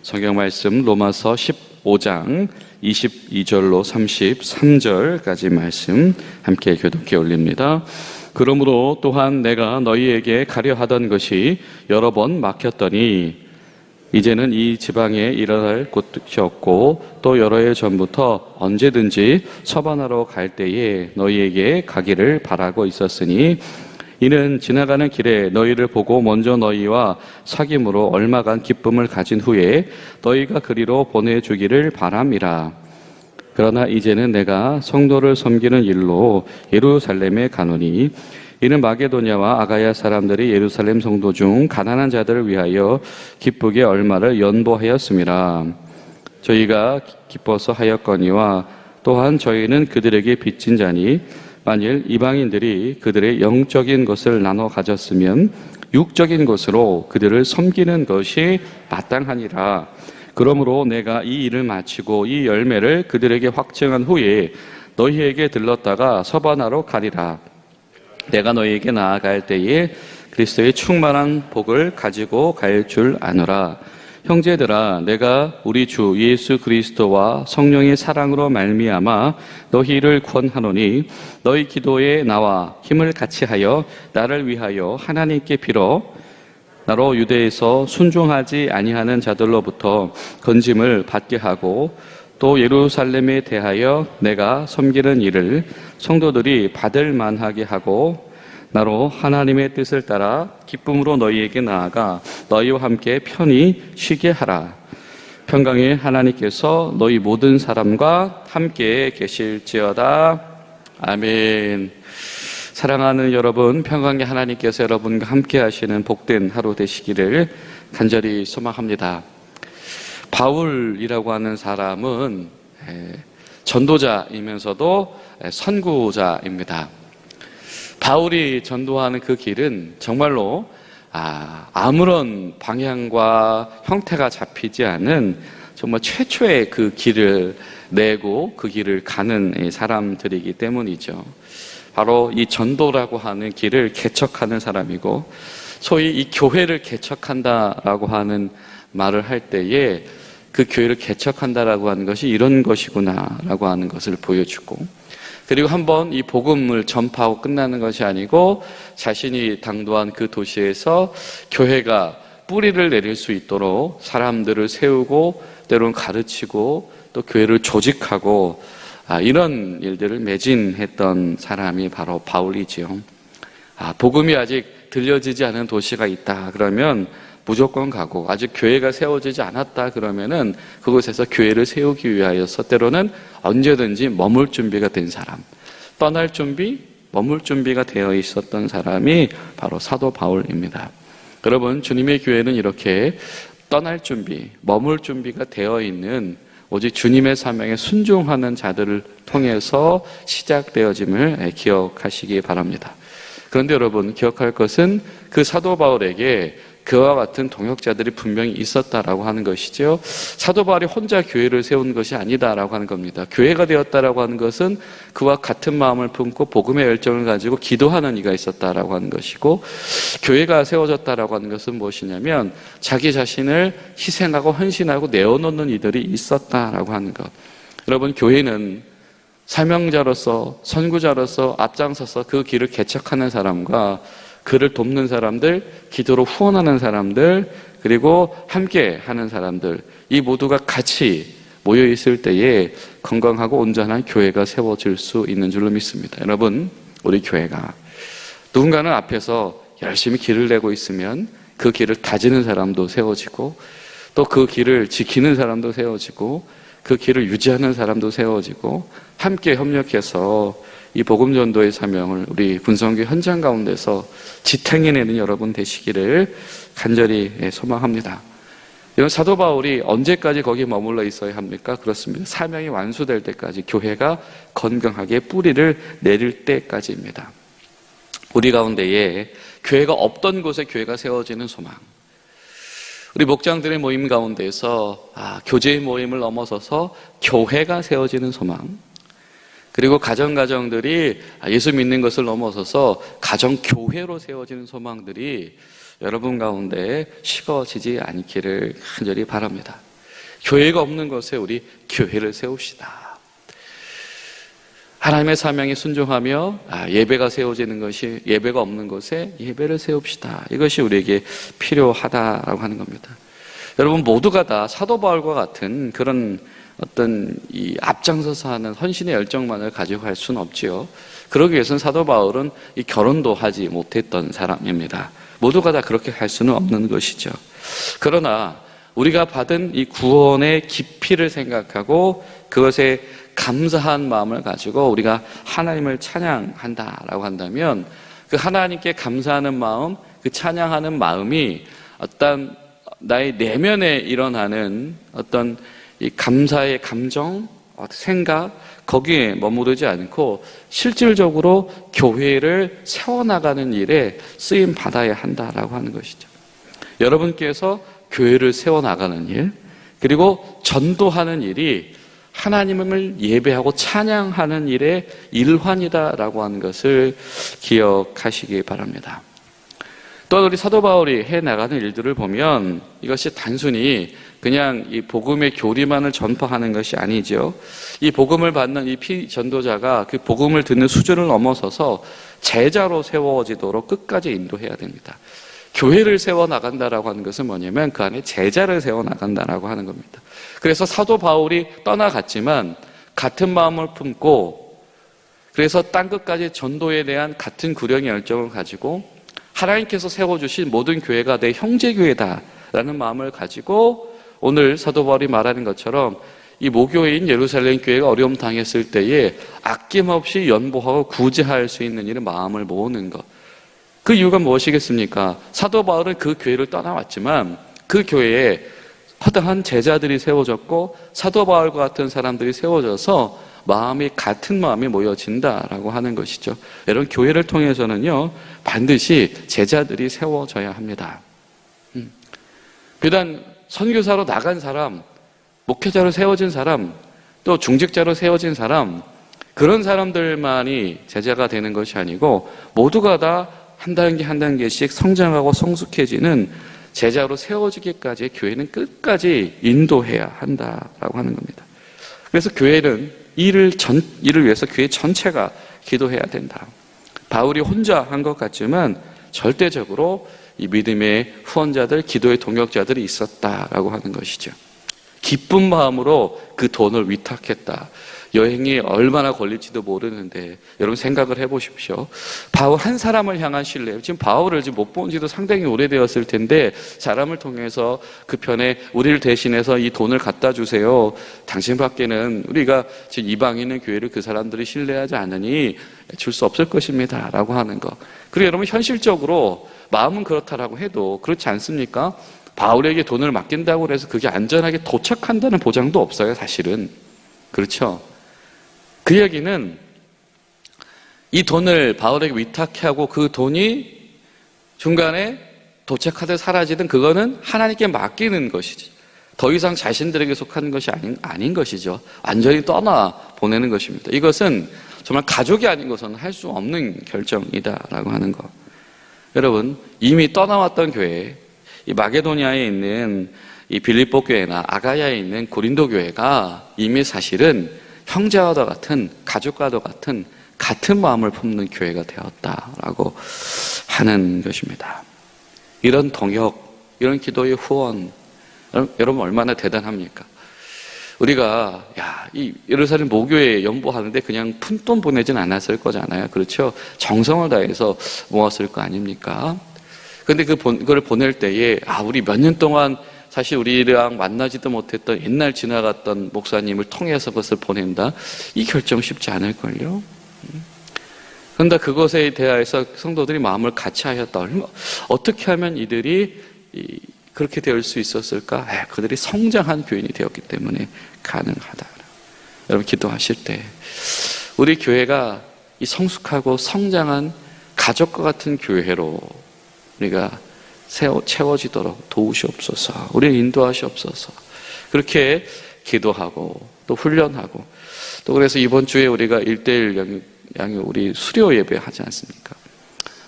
성경 말씀 로마서 15장 22절로 33절까지 말씀 함께 교독해 올립니다. 그러므로 또한 내가 너희에게 가려 하던 것이 여러 번 막혔더니 이제는 이 지방에 일어날 곳이 없고 또 여러 해 전부터 언제든지 서반하러 갈 때에 너희에게 가기를 바라고 있었으니 이는 지나가는 길에 너희를 보고 먼저 너희와 사귐으로 얼마간 기쁨을 가진 후에 너희가 그리로 보내주기를 바람이라. 그러나 이제는 내가 성도를 섬기는 일로 예루살렘에 가노니 이는 마게도냐와 아가야 사람들이 예루살렘 성도 중 가난한 자들을 위하여 기쁘게 얼마를 연보하였음이라. 저희가 기뻐서 하였거니와 또한 저희는 그들에게 빚진 자니 만일 이방인들이 그들의 영적인 것을 나눠 가졌으면 육적인 것으로 그들을 섬기는 것이 마땅하니라. 그러므로 내가 이 일을 마치고 이 열매를 그들에게 확증한 후에 너희에게 들렀다가 서반하러 가리라. 내가 너희에게 나아갈 때에 그리스도의 충만한 복을 가지고 갈 줄 아노라. 형제들아, 내가 우리 주 예수 그리스도와 성령의 사랑으로 말미암아 너희를 권하노니 너희 기도에 나와 힘을 같이 하여 나를 위하여 하나님께 빌어 나로 유대에서 순종하지 아니하는 자들로부터 건짐을 받게 하고 또 예루살렘에 대하여 내가 섬기는 일을 성도들이 받을 만하게 하고 나로 하나님의 뜻을 따라 기쁨으로 너희에게 나아가 너희와 함께 편히 쉬게 하라. 평강의 하나님께서 너희 모든 사람과 함께 계실지어다. 아멘. 사랑하는 여러분, 평강의 하나님께서 여러분과 함께 하시는 복된 하루 되시기를 간절히 소망합니다. 바울이라고 하는 사람은 전도자이면서도 선구자입니다. 바울이 전도하는 그 길은 정말로 아무런 방향과 형태가 잡히지 않은 정말 최초의 그 길을 내고 그 길을 가는 사람들이기 때문이죠. 바로 이 전도라고 하는 길을 개척하는 사람이고, 소위 이 교회를 개척한다라고 하는 말을 할 때에 그 교회를 개척한다라고 하는 것이 이런 것이구나라고 하는 것을 보여주고, 그리고 한번 이 복음을 전파하고 끝나는 것이 아니고 자신이 당도한 그 도시에서 교회가 뿌리를 내릴 수 있도록 사람들을 세우고 때로는 가르치고 또 교회를 조직하고 이런 일들을 매진했던 사람이 바로 바울이지요. 복음이 아직 들려지지 않은 도시가 있다 그러면 무조건 가고, 아직 교회가 세워지지 않았다 그러면은 그곳에서 교회를 세우기 위하여서 때로는 언제든지 머물 준비가 된 사람, 떠날 준비, 머물 준비가 되어 있었던 사람이 바로 사도 바울입니다. 여러분, 주님의 교회는 이렇게 떠날 준비, 머물 준비가 되어 있는 오직 주님의 사명에 순종하는 자들을 통해서 시작되어짐을 기억하시기 바랍니다. 그런데 여러분, 기억할 것은 그 사도 바울에게 그와 같은 동역자들이 분명히 있었다라고 하는 것이죠. 사도 바울이 혼자 교회를 세운 것이 아니다라고 하는 겁니다. 교회가 되었다라고 하는 것은 그와 같은 마음을 품고 복음의 열정을 가지고 기도하는 이가 있었다라고 하는 것이고, 교회가 세워졌다라고 하는 것은 무엇이냐면 자기 자신을 희생하고 헌신하고 내어놓는 이들이 있었다라고 하는 것. 여러분, 교회는 사명자로서 선구자로서 앞장서서 그 길을 개척하는 사람과 그를 돕는 사람들, 기도로 후원하는 사람들, 그리고 함께 하는 사람들, 이 모두가 같이 모여 있을 때에 건강하고 온전한 교회가 세워질 수 있는 줄로 믿습니다. 여러분, 우리 교회가 누군가는 앞에서 열심히 길을 내고 있으면 그 길을 다지는 사람도 세워지고, 또 그 길을 지키는 사람도 세워지고, 그 길을 유지하는 사람도 세워지고, 함께 협력해서 이 복음전도의 사명을 우리 분성교 현장 가운데서 지탱해내는 여러분 되시기를 간절히 소망합니다. 이런 사도 바울이 언제까지 거기에 머물러 있어야 합니까? 그렇습니다. 사명이 완수될 때까지, 교회가 건강하게 뿌리를 내릴 때까지입니다. 우리 가운데에 교회가 없던 곳에 교회가 세워지는 소망, 우리 목장들의 모임 가운데서 교제의 모임을 넘어서서 교회가 세워지는 소망, 그리고 가정들이 예수 믿는 것을 넘어서서 가정교회로 세워지는 소망들이 여러분 가운데 식어지지 않기를 간절히 바랍니다. 교회가 없는 곳에 우리 교회를 세웁시다. 하나님의 사명에 순종하며 예배가 세워지는 것이, 예배가 없는 곳에 예배를 세웁시다. 이것이 우리에게 필요하다라고 하는 겁니다. 여러분 모두가 다 사도 바울과 같은 그런 어떤 이 앞장서서 하는 헌신의 열정만을 가지고 갈 수는 없지요. 그러기 위해서는 사도 바울은 이 결혼도 하지 못했던 사람입니다. 모두가 다 그렇게 할 수는 없는 것이죠. 그러나 우리가 받은 이 구원의 깊이를 생각하고 그것에 감사한 마음을 가지고 우리가 하나님을 찬양한다라고 한다면 그 하나님께 감사하는 마음, 그 찬양하는 마음이 어떤 나의 내면에 일어나는 어떤 이 감사의 감정, 생각, 거기에 머무르지 않고 실질적으로 교회를 세워나가는 일에 쓰임 받아야 한다라고 하는 것이죠. 여러분께서 교회를 세워나가는 일, 그리고 전도하는 일이 하나님을 예배하고 찬양하는 일의 일환이다라고 하는 것을 기억하시기 바랍니다. 또 우리 사도 바울이 해나가는 일들을 보면 이것이 단순히 그냥 이 복음의 교리만을 전파하는 것이 아니죠. 이 복음을 받는 이 피전도자가 그 복음을 듣는 수준을 넘어서서 제자로 세워지도록 끝까지 인도해야 됩니다. 교회를 세워나간다라고 하는 것은 뭐냐면 그 안에 제자를 세워나간다라고 하는 겁니다. 그래서 사도 바울이 떠나갔지만 같은 마음을 품고, 그래서 땅끝까지 전도에 대한 같은 구령의 열정을 가지고 하나님께서 세워주신 모든 교회가 내 형제교회다라는 마음을 가지고 오늘 사도 바울이 말하는 것처럼 이 모교회인 예루살렘 교회가 어려움 당했을 때에 아낌없이 연보하고 구제할 수 있는 일에 마음을 모으는 것. 그 이유가 무엇이겠습니까? 사도 바울은 그 교회를 떠나왔지만 그 교회에 허다한 제자들이 세워졌고 사도 바울과 같은 사람들이 세워져서 마음이 같은 마음이 모여진다라고 하는 것이죠. 여러분 교회를 통해서는요 반드시 제자들이 세워져야 합니다. 비단 선교사로 나간 사람, 목회자로 세워진 사람, 또 중직자로 세워진 사람, 그런 사람들만이 제자가 되는 것이 아니고 모두가 다 한 단계 한 단계씩 성장하고 성숙해지는 제자로 세워지기까지 교회는 끝까지 인도해야 한다라고 하는 겁니다. 그래서 교회는 이를 위해서 교회 전체가 기도해야 된다. 바울이 혼자 한 것 같지만 절대적으로 이 믿음의 후원자들, 기도의 동역자들이 있었다라고 하는 것이죠. 기쁜 마음으로 그 돈을 위탁했다. 여행이 얼마나 걸릴지도 모르는데 여러분 생각을 해보십시오. 바울 한 사람을 향한 신뢰. 지금 바울을 지금 못 본 지도 상당히 오래되었을 텐데 사람을 통해서 그 편에 우리를 대신해서 이 돈을 갖다 주세요. 당신밖에는 우리가 지금 이방에 있는 교회를 그 사람들이 신뢰하지 않으니 줄 수 없을 것입니다 라고 하는 거. 그리고 여러분 현실적으로 마음은 그렇다라고 해도 그렇지 않습니까? 바울에게 돈을 맡긴다고 해서 그게 안전하게 도착한다는 보장도 없어요 사실은. 그렇죠? 그 이야기는 이 돈을 바울에게 위탁하고 그 돈이 중간에 도착하듯 사라지든 그거는 하나님께 맡기는 것이지 더 이상 자신들에게 속하는 것이 아닌 것이죠. 완전히 떠나 보내는 것입니다. 이것은 정말 가족이 아닌 것은 할 수 없는 결정이다라고 하는 것. 여러분 이미 떠나왔던 교회, 이 마게도니아에 있는 이 빌립보 교회나 아가야에 있는 고린도 교회가 이미 사실은 형제와도 같은 가족과도 같은 마음을 품는 교회가 되었다라고 하는 것입니다. 이런 동역, 이런 기도의 후원, 여러분 얼마나 대단합니까? 우리가 이 예루살렘 모교회에 연보하는데 그냥 푼돈 보내진 않았을 거잖아요. 그렇죠? 정성을 다해서 모았을 거 아닙니까? 근데 그걸 보낼 때에 우리 몇 년 동안 사실 우리랑 만나지도 못했던 옛날 지나갔던 목사님을 통해서 그것을 보낸다. 이 결정 쉽지 않을걸요. 그런데 그것에 대해서 성도들이 마음을 같이 하였다. 어떻게 하면 이들이 그렇게 될 수 있었을까? 그들이 성장한 교인이 되었기 때문에 가능하다. 여러분 기도하실 때 우리 교회가 이 성숙하고 성장한 가족과 같은 교회로 우리가 채워지도록 도우시옵소서. 우리를 인도하시옵소서. 그렇게 기도하고 또 훈련하고 또 그래서 이번 주에 우리가 1:1 양육 우리 수료 예배 하지 않습니까?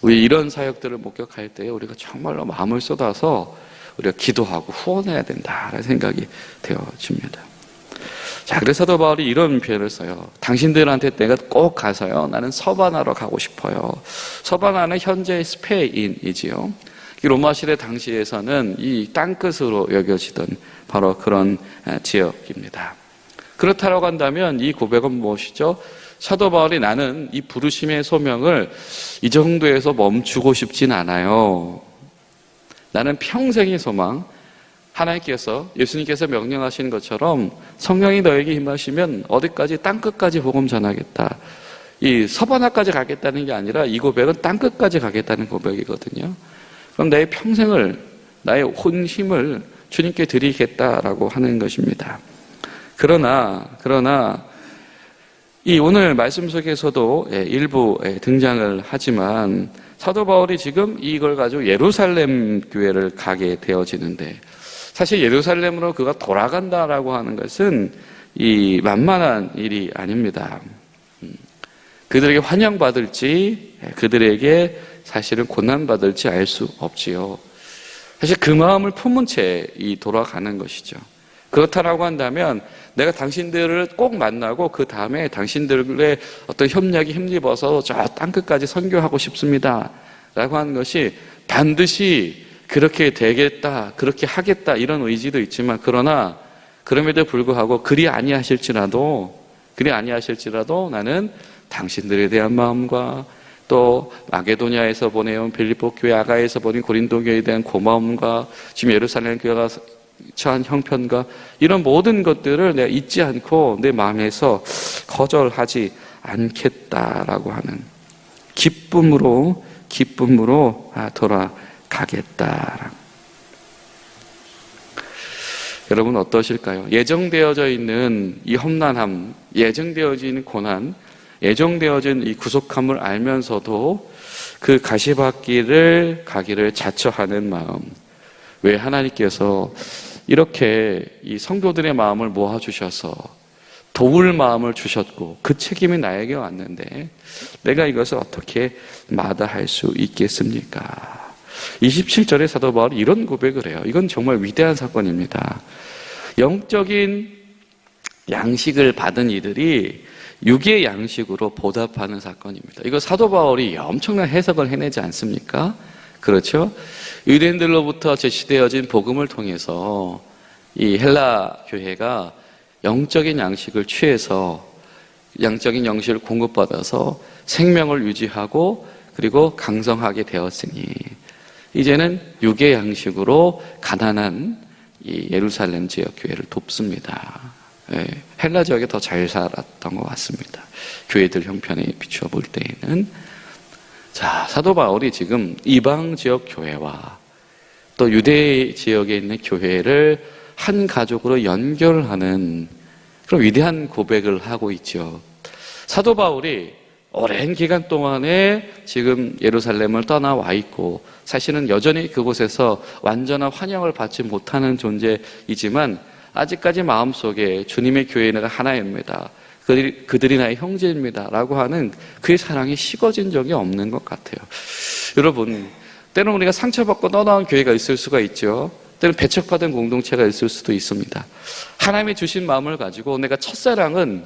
우리 이런 사역들을 목격할 때 우리가 정말로 마음을 쏟아서 우리가 기도하고 후원해야 된다라는 생각이 되어집니다. 자, 그래서 사도 바울이 이런 표현을 써요. 당신들한테 내가 꼭 가서요. 나는 서바나로 가고 싶어요. 서바나는 현재 스페인이지요. 로마 시대 당시에서는 이 땅끝으로 여겨지던 바로 그런 지역입니다. 그렇다고 한다면 이 고백은 무엇이죠? 사도 바울이 나는 이 부르심의 소명을 이 정도에서 멈추고 싶진 않아요. 나는 평생의 소망, 하나님께서 예수님께서 명령하시는 것처럼 성령이 너에게 임하시면 어디까지 땅끝까지 복음 전하겠다. 이 서바나까지 가겠다는 게 아니라 이 고백은 땅끝까지 가겠다는 고백이거든요. 그럼 내 평생을 나의 온 힘을 주님께 드리겠다라고 하는 것입니다. 그러나 이 오늘 말씀 속에서도 일부 등장을 하지만 사도 바울이 지금 이걸 가지고 예루살렘 교회를 가게 되어지는데 사실 예루살렘으로 그가 돌아간다라고 하는 것은 이 만만한 일이 아닙니다. 그들에게 환영받을지 그들에게 사실은 고난받을지 알 수 없지요. 사실 그 마음을 품은 채 돌아가는 것이죠. 그렇다라고 한다면 내가 당신들을 꼭 만나고 그 다음에 당신들의 어떤 협력이 힘입어서 저 땅끝까지 선교하고 싶습니다 라고 하는 것이 반드시 그렇게 되겠다, 그렇게 하겠다 이런 의지도 있지만 그러나 그럼에도 불구하고 그리 아니하실지라도 나는 당신들에 대한 마음과 또 마게도냐에서 보내온 빌립보 교회, 아가에서 보낸 고린도 교회에 대한 고마움과 지금 예루살렘 교회가 처한 형편과 이런 모든 것들을 내가 잊지 않고 내 마음에서 거절하지 않겠다라고 하는 기쁨으로 돌아가겠다. 여러분 어떠실까요? 예정되어져 있는 이 험난함, 예정되어져 있는 고난, 예정되어진 이 구속함을 알면서도 그 가시밭길을 가기를 자처하는 마음. 왜 하나님께서 이렇게 이 성도들의 마음을 모아주셔서 도울 마음을 주셨고 그 책임이 나에게 왔는데 내가 이것을 어떻게 마다할 수 있겠습니까? 27절에 사도 바울이 이런 고백을 해요. 이건 정말 위대한 사건입니다. 영적인 양식을 받은 이들이 육의 양식으로 보답하는 사건입니다. 이거 사도 바울이 엄청난 해석을 해내지 않습니까? 그렇죠? 유대인들로부터 제시되어진 복음을 통해서 이 헬라 교회가 영적인 양식을 취해서 영적인 양식을 공급받아서 생명을 유지하고 그리고 강성하게 되었으니 이제는 육의 양식으로 가난한 이 예루살렘 지역 교회를 돕습니다. 헬라 지역에 더 잘 살았던 것 같습니다. 교회들 형편에 비추어 볼 때에는. 자, 사도 바울이 지금 이방 지역 교회와 또 유대 지역에 있는 교회를 한 가족으로 연결하는 그런 위대한 고백을 하고 있죠. 사도 바울이 오랜 기간 동안에 지금 예루살렘을 떠나와 있고 사실은 여전히 그곳에서 완전한 환영을 받지 못하는 존재이지만 아직까지 마음속에 주님의 교회는 하나입니다. 그들이 나의 형제입니다 라고 하는 그의 사랑이 식어진 적이 없는 것 같아요. 여러분, 때로는 우리가 상처받고 떠나온 교회가 있을 수가 있죠. 때로는 배척받은 공동체가 있을 수도 있습니다. 하나님이 주신 마음을 가지고 내가 첫사랑은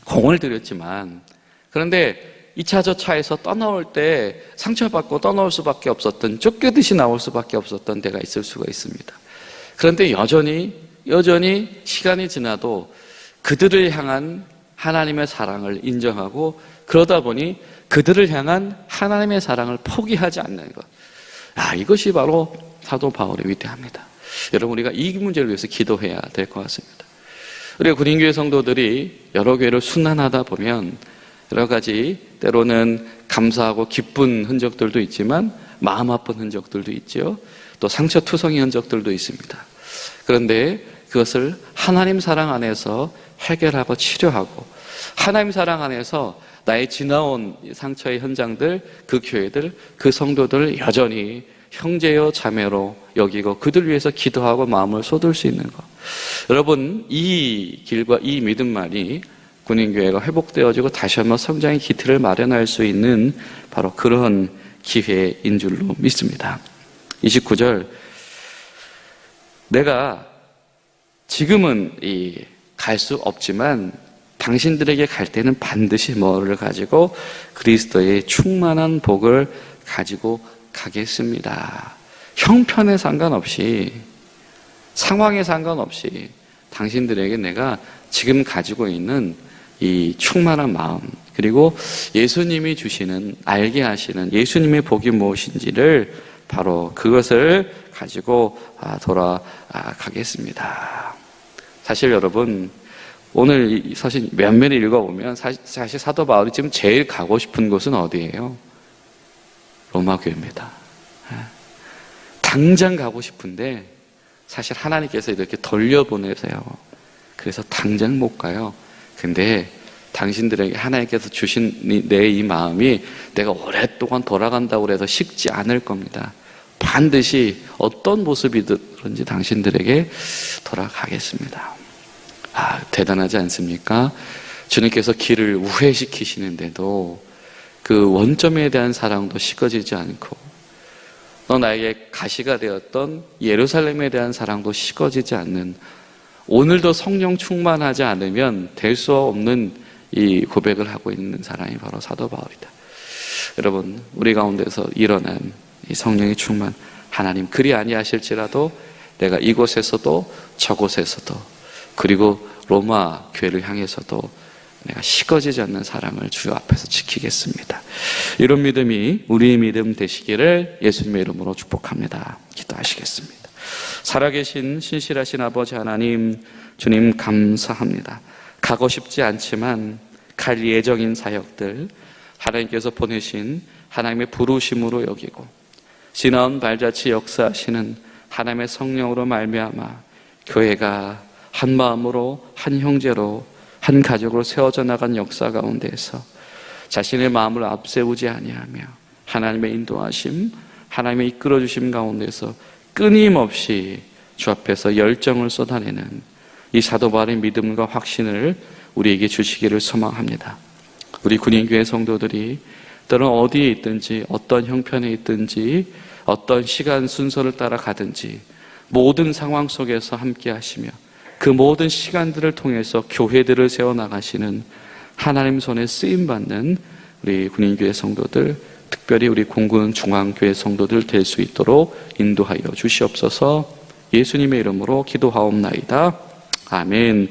공을 들였지만 그런데 2차 저차에서 떠나올 때 상처받고 떠나올 수밖에 없었던, 쫓겨듯이 나올 수밖에 없었던 때가 있을 수가 있습니다. 그런데 여전히 시간이 지나도 그들을 향한 하나님의 사랑을 인정하고 그러다 보니 그들을 향한 하나님의 사랑을 포기하지 않는 것. 이것이 바로 사도 바울의 위대합니다. 여러분, 우리가 이 문제를 위해서 기도해야 될 것 같습니다. 우리가 군인교회 성도들이 여러 교회를 순환하다 보면 여러 가지 때로는 감사하고 기쁜 흔적들도 있지만 마음 아픈 흔적들도 있죠. 또 상처투성이 흔적들도 있습니다. 그런데 그것을 하나님 사랑 안에서 해결하고 치료하고 하나님 사랑 안에서 나의 지나온 상처의 현장들, 그 교회들, 그 성도들을 여전히 형제요 자매로 여기고 그들 위해서 기도하고 마음을 쏟을 수 있는 것. 여러분, 이 길과 이 믿음만이 군인교회가 회복되어지고 다시 한번 성장의 기틀을 마련할 수 있는 바로 그런 기회인 줄로 믿습니다. 29절, 내가 지금은 갈 수 없지만 당신들에게 갈 때는 반드시 뭐를 가지고 그리스도의 충만한 복을 가지고 가겠습니다. 형편에 상관없이, 상황에 상관없이 당신들에게 내가 지금 가지고 있는 이 충만한 마음, 그리고 예수님이 주시는, 알게 하시는 예수님의 복이 무엇인지를 바로 그것을 가지고 돌아가겠습니다. 사실 여러분, 오늘 사실 면면히 읽어보면 사실 사도 바울이 지금 제일 가고 싶은 곳은 어디예요? 로마 교회입니다. 당장 가고 싶은데 사실 하나님께서 이렇게 돌려보내세요. 그래서 당장 못 가요. 근데 당신들에게 하나님께서 주신 내 이 마음이 내가 오랫동안 돌아간다고 해서 식지 않을 겁니다. 반드시 어떤 모습이든지 당신들에게 돌아가겠습니다. 대단하지 않습니까? 주님께서 길을 우회시키시는데도 그 원점에 대한 사랑도 식어지지 않고, 너 나에게 가시가 되었던 예루살렘에 대한 사랑도 식어지지 않는, 오늘도 성령 충만하지 않으면 될 수 없는 이 고백을 하고 있는 사람이 바로 사도 바울이다. 여러분, 우리 가운데서 일어난 이 성령의 충만, 하나님 그리 아니하실지라도 내가 이곳에서도 저곳에서도, 그리고 로마 교회를 향해서도 내가 식어지지 않는 사랑을 주 앞에서 지키겠습니다. 이런 믿음이 우리의 믿음 되시기를 예수님의 이름으로 축복합니다. 기도하시겠습니다. 살아계신 신실하신 아버지 하나님, 주님 감사합니다. 가고 싶지 않지만 갈 예정인 사역들 하나님께서 보내신 하나님의 부르심으로 여기고 지나온 발자취 역사하시는 하나님의 성령으로 말미암아 교회가 한 마음으로, 한 형제로, 한 가족으로 세워져 나간 역사 가운데에서 자신의 마음을 앞세우지 아니하며 하나님의 인도하심, 하나님의 이끌어주심 가운데서 끊임없이 주 앞에서 열정을 쏟아내는 이 사도 바울의 믿음과 확신을 우리에게 주시기를 소망합니다. 우리 군인교회 성도들이 때로는 어디에 있든지, 어떤 형편에 있든지, 어떤 시간 순서를 따라 가든지 모든 상황 속에서 함께 하시며 그 모든 시간들을 통해서 교회들을 세워나가시는 하나님 손에 쓰임받는 우리 군인교회 성도들, 특별히 우리 공군 중앙교회 성도들 될 수 있도록 인도하여 주시옵소서. 예수님의 이름으로 기도하옵나이다. 아멘.